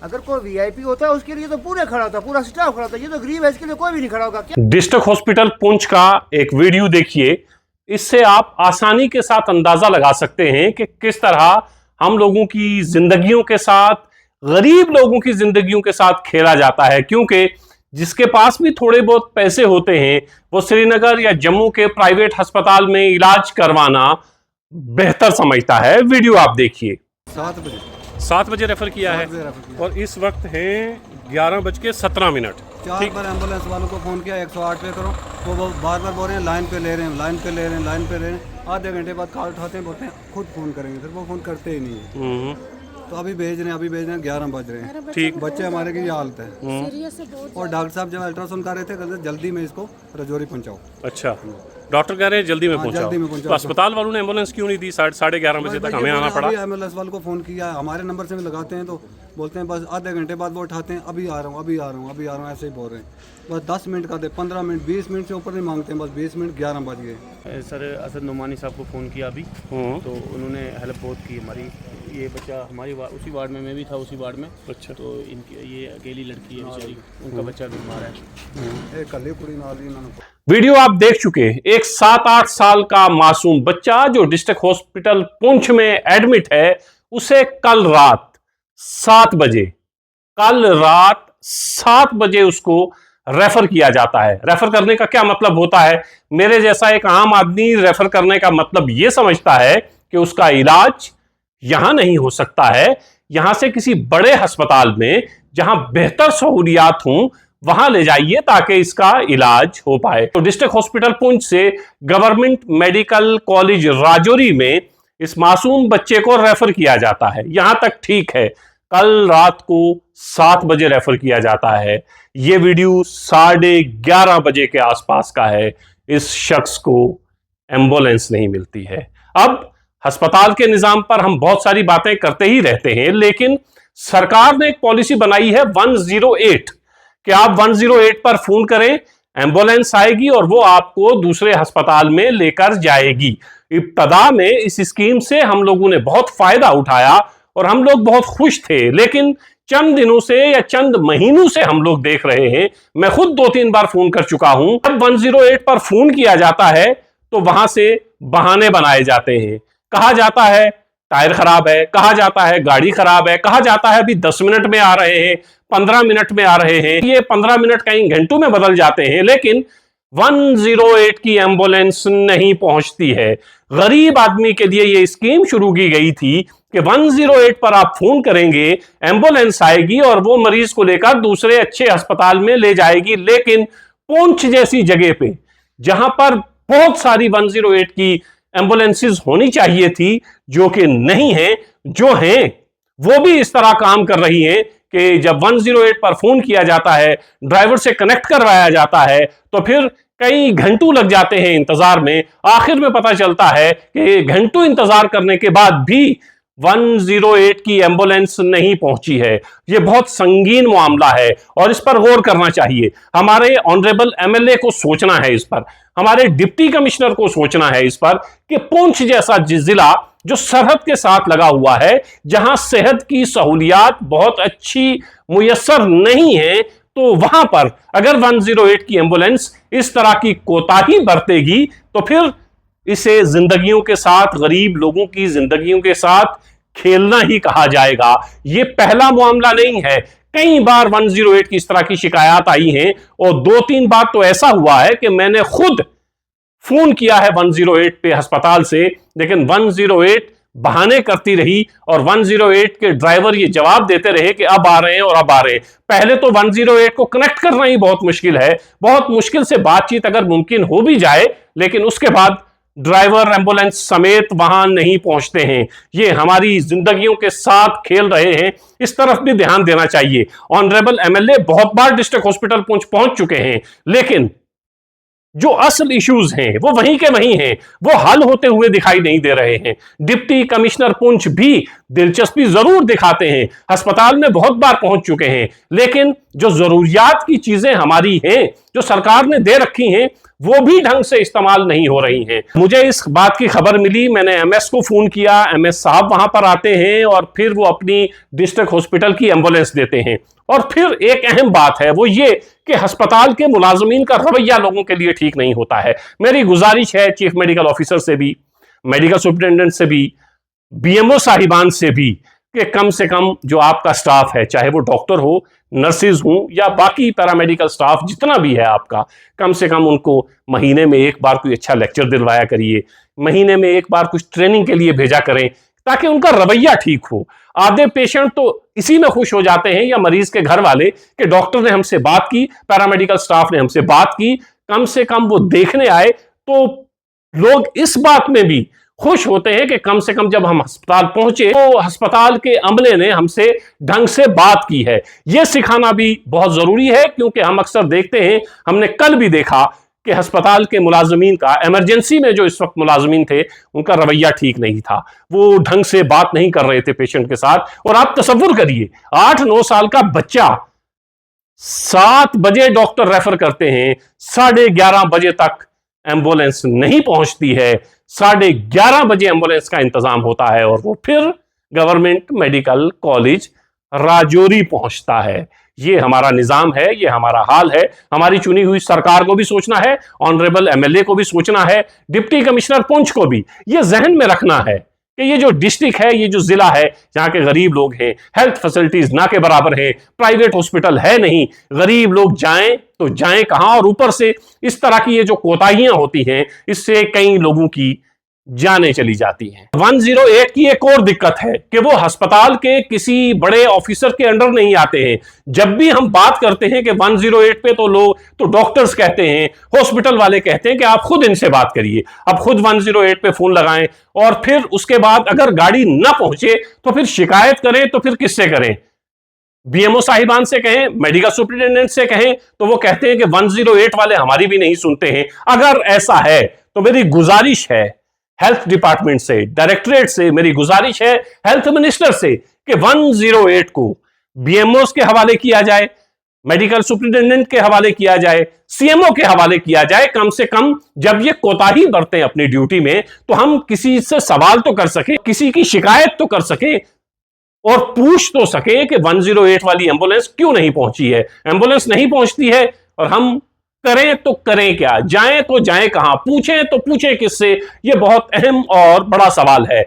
अगर कोई वीआईपी होता है उसके लिए तो पूरे खड़ा होता, पूरा स्टाफ खड़ा होता, ये तो गरीब है, इसके लिए कोई भी नहीं खड़ा होगा। डिस्ट्रिक्ट हॉस्पिटल पुंछ का एक वीडियो देखिए, इससे आप आसानी के साथ अंदाजा लगा सकते हैं कि किस तरह हम लोगों की जिंदगियों के साथ, गरीब लोगों की जिंदगियों के साथ खेला जाता है। क्योंकि जिसके पास भी थोड़े बहुत पैसे होते हैं वो श्रीनगर या जम्मू के प्राइवेट अस्पताल में इलाज करवाना बेहतर समझता है। वीडियो आप देखिए। 7 बजे रेफर किया है और इस वक्त है 11:17। 4 बार एम्बुलेंस वालों को फ़ोन किया, 108 पे करो, तो वो बार बार बोल रहे हैं लाइन पे ले रहे हैं, लाइन पे ले रहे हैं, लाइन पे ले रहे हैं। आधे घंटे बाद कॉल उठाते हैं, बोलते हैं खुद फ़ोन करेंगे, फिर वो फ़ोन करते ही नहीं है। तो अभी भेज रहे हैं, 11 बज रहे हैं। ठीक, बच्चे हमारे की ये हालत है। और डॉक्टर साहब जब अल्ट्रासाउंड कर रहे थे, कहते जल्दी में इसको रजौरी पहुँचाओ। अच्छा, डॉक्टर कह रहे हैं जल्दी में पहुंचाओ। जल्दी में पहुंचाओ। तो अस्पताल वालों ने एम्बुलेंस क्यों नहीं दी? 11:30 बजे तक हमें आना पड़ा। एम्बुलेंस वालों को फ़ोन किया, हमारे नंबर से भी लगाते हैं तो बोलते हैं बस आधे घंटे बाद वो उठाते हैं, अभी आ रहा हूँ, अभी आ रहा हूँ, अभी आ रहा हूँ, ऐसे ही बोल रहे हैं। बस 10 मिनट का दे, 15 मिनट, 20 मिनट से ऊपर नहीं मांगते हैं, बस 20 मिनट 11 बज गए। सर असद नुमानी साहब को फ़ोन किया अभी, तो उन्होंने हेल्प बहुत की हमारी। ये बच्चा हमारी उसी वार्ड में, मैं भी था उसी वार्ड में। अच्छा, तो इनकी ये अकेली लड़की है बेचारी, उनका बच्चा बीमार है। एक कली कुड़ी नाल ही इन्होंने। वीडियो आप देख चुके। एक 7-8 साल का मासूम बच्चा जो डिस्ट्रिक्ट हॉस्पिटल पुंछ में एडमिट है, उसे कल रात 7 बजे उसको रेफर किया जाता है। रेफर करने का क्या मतलब होता है? मेरे जैसा एक आम आदमी रेफर करने का मतलब यह समझता है कि उसका इलाज यहां नहीं हो सकता है, यहां से किसी बड़े अस्पताल में जहां बेहतर सहूलियात हों वहां ले जाइए ताकि इसका इलाज हो पाए। तो डिस्ट्रिक्ट हॉस्पिटल पुंछ से गवर्नमेंट मेडिकल कॉलेज राजौरी में इस मासूम बच्चे को रेफर किया जाता है। यहां तक ठीक है। कल रात को 7 बजे रेफर किया जाता है। यह वीडियो 11:30 बजे के आसपास का है। इस शख्स को एम्बुलेंस नहीं मिलती है। अब अस्पताल के निजाम पर हम बहुत सारी बातें करते ही रहते हैं, लेकिन सरकार ने एक पॉलिसी बनाई है 108 कि आप 108 पर फोन करें, एम्बुलेंस आएगी और वो आपको दूसरे अस्पताल में लेकर जाएगी। इब्तदा में इस स्कीम से हम लोगों ने बहुत फायदा उठाया और हम लोग बहुत खुश थे, लेकिन चंद दिनों से या चंद महीनों से हम लोग देख रहे हैं, मैं खुद 2-3 बार फोन कर चुका हूं, जब 108 पर फोन किया जाता है तो वहां से बहाने बनाए जाते हैं। कहा जाता है टायर खराब है, कहा जाता है गाड़ी खराब है, कहा जाता है अभी 10 मिनट में आ रहे हैं, 15 मिनट में आ रहे हैं। ये 15 मिनट कहीं घंटों में बदल जाते हैं, लेकिन 108 की एम्बुलेंस नहीं पहुंचती है। गरीब आदमी के लिए यह स्कीम शुरू की गई थी कि 108 पर आप फोन करेंगे, एम्बुलेंस आएगी और वो मरीज को लेकर दूसरे अच्छे अस्पताल में ले जाएगी। लेकिन पुंछ जैसी जगह पे जहां पर बहुत सारी 108 की एम्बुलेंसेस होनी चाहिए थी, जो कि नहीं है, जो हैं वो भी इस तरह काम कर रही हैं कि जब 108 पर फोन किया जाता है, ड्राइवर से कनेक्ट करवाया जाता है, तो फिर कई घंटों लग जाते हैं इंतजार में। आखिर में पता चलता है कि घंटों इंतजार करने के बाद भी 108 की एम्बुलेंस नहीं पहुंची है। यह बहुत संगीन मामला है और इस पर गौर करना चाहिए। हमारे ऑनरेबल एमएलए को सोचना है इस पर, हमारे डिप्टी कमिश्नर को सोचना है इस पर कि पुंछ जैसा जिला जो सरहद के साथ लगा हुआ है, जहां सेहत की सहूलियात बहुत अच्छी मुयस्सर नहीं है, तो वहां पर अगर 108 की एम्बुलेंस इस तरह की कोताही बरतेगी तो फिर इसे जिंदगियों के साथ, गरीब लोगों की जिंदगियों के साथ खेलना ही कहा जाएगा। यह पहला मामला नहीं है। कई बार 108 की इस तरह की शिकायत आई हैं और 2-3 बार तो ऐसा हुआ है कि मैंने खुद फोन किया है 108 पे अस्पताल से, लेकिन 108 बहाने करती रही और 108 के ड्राइवर ये जवाब देते रहे कि अब आ रहे हैं और अब आ रहे हैं। पहले तो 108 को कनेक्ट करना ही बहुत मुश्किल है, बहुत मुश्किल से बातचीत अगर मुमकिन हो भी जाए, लेकिन उसके बाद ड्राइवर एम्बुलेंस समेत वहां नहीं पहुंचते हैं। ये हमारी जिंदगियों के साथ खेल रहे हैं, इस तरफ भी ध्यान देना चाहिए। ऑनरेबल एमएलए बहुत बार डिस्ट्रिक्ट हॉस्पिटल पुंछ पहुंच चुके हैं, लेकिन जो असल इश्यूज हैं वो वहीं के वहीं हैं, वो हल होते हुए दिखाई नहीं दे रहे हैं। डिप्टी कमिश्नर पुंछ भी दिलचस्पी जरूर दिखाते हैं, अस्पताल में बहुत बार पहुंच चुके हैं, लेकिन जो जरूरियात की चीजें हमारी हैं, जो सरकार ने दे रखी हैं, वो भी ढंग से इस्तेमाल नहीं हो रही हैं। मुझे इस बात की खबर मिली, मैंने एमएस को फोन किया, एमएस साहब वहां पर आते हैं और फिर वो अपनी डिस्ट्रिक्ट हॉस्पिटल की एम्बुलेंस देते हैं। और फिर एक अहम बात है वो ये कि अस्पताल के मुलाजमीन का रवैया लोगों के लिए ठीक नहीं होता है। मेरी गुजारिश है चीफ मेडिकल ऑफिसर से भी, मेडिकल सुप्रिटेंडेंट से भी, बीएमओ साहिबान से भी, कि कम से कम जो आपका स्टाफ है, चाहे वो डॉक्टर हो, नर्सिस हो या बाकी पैरामेडिकल स्टाफ जितना भी है आपका, कम से कम उनको महीने में एक बार कोई अच्छा लेक्चर दिलवाया करिए, महीने में एक बार कुछ ट्रेनिंग के लिए भेजा करें ताकि उनका रवैया ठीक हो। आधे पेशेंट तो इसी में खुश हो जाते हैं या मरीज के घर वाले कि डॉक्टर ने हमसे बात की, पैरामेडिकल स्टाफ ने हमसे बात की, कम से कम वो देखने आए। तो लोग इस बात में भी खुश होते हैं कि कम से कम जब हम अस्पताल पहुंचे तो अस्पताल के अमले ने हमसे ढंग से बात की है। यह सिखाना भी बहुत जरूरी है, क्योंकि हम अक्सर देखते हैं, हमने कल भी देखा कि अस्पताल के मुलाजमीन का, इमरजेंसी में जो इस वक्त मुलाजमीन थे, उनका रवैया ठीक नहीं था। वो ढंग से बात नहीं कर रहे थे पेशेंट के साथ। और आप तसव्वुर करिए, 8-9 साल का बच्चा 7 बजे डॉक्टर रेफर करते हैं, 11:30 बजे तक एम्बुलेंस नहीं पहुंचती है, 11:30 बजे एम्बुलेंस का इंतजाम होता है और वो फिर गवर्नमेंट मेडिकल कॉलेज राजौरी पहुंचता है। ये हमारा निजाम है, ये हमारा हाल है। हमारी चुनी हुई सरकार को भी सोचना है, ऑनरेबल एमएलए को भी सोचना है, डिप्टी कमिश्नर पुंछ को भी ये जहन में रखना है कि ये जो डिस्ट्रिक्ट है, ये जो जिला है, जहां के गरीब लोग हैं, हेल्थ फैसिलिटीज ना के बराबर है, प्राइवेट हॉस्पिटल है नहीं, गरीब लोग जाएं तो जाएं कहां। और ऊपर से इस तरह की ये जो कोताहियां होती हैं, इससे कई लोगों की जाने चली जाती हैं। 108 की एक और दिक्कत है कि वो अस्पताल के किसी बड़े ऑफिसर के अंडर नहीं आते हैं। जब भी हम बात करते हैं कि 108 पे तो डॉक्टर्स कहते हैं, हॉस्पिटल वाले कहते हैं कि आप खुद इनसे बात करिए, आप खुद 108 पे फोन लगाएं। और फिर उसके बाद अगर गाड़ी ना पहुंचे तो फिर शिकायत करें, तो फिर किससे करें? बीएमओ साहिबान से कहें, मेडिकल सुप्रिटेंडेंट से कहें, तो वो कहते हैं कि 108 वाले हमारी भी नहीं सुनते हैं। अगर ऐसा है तो मेरी गुजारिश है हेल्थ डिपार्टमेंट से, डायरेक्टरेट से, मेरी गुजारिश है हेल्थ मिनिस्टर से कि 108 को बीएमओ के हवाले किया जाए, मेडिकल सुप्रिटेंडेंट के हवाले किया जाए, सीएमओ के हवाले किया जाए। कम से कम जब ये कोताही बरतें अपनी ड्यूटी में तो हम किसी से सवाल तो कर सके, किसी की शिकायत तो कर सके और पूछ तो सके कि 108 वाली एम्बुलेंस क्यों नहीं पहुंची है। एम्बुलेंस नहीं पहुंचती है और हम करें तो करें क्या, जाएं तो जाएं कहां, पूछें तो पूछें किससे? यह बहुत अहम और बड़ा सवाल है।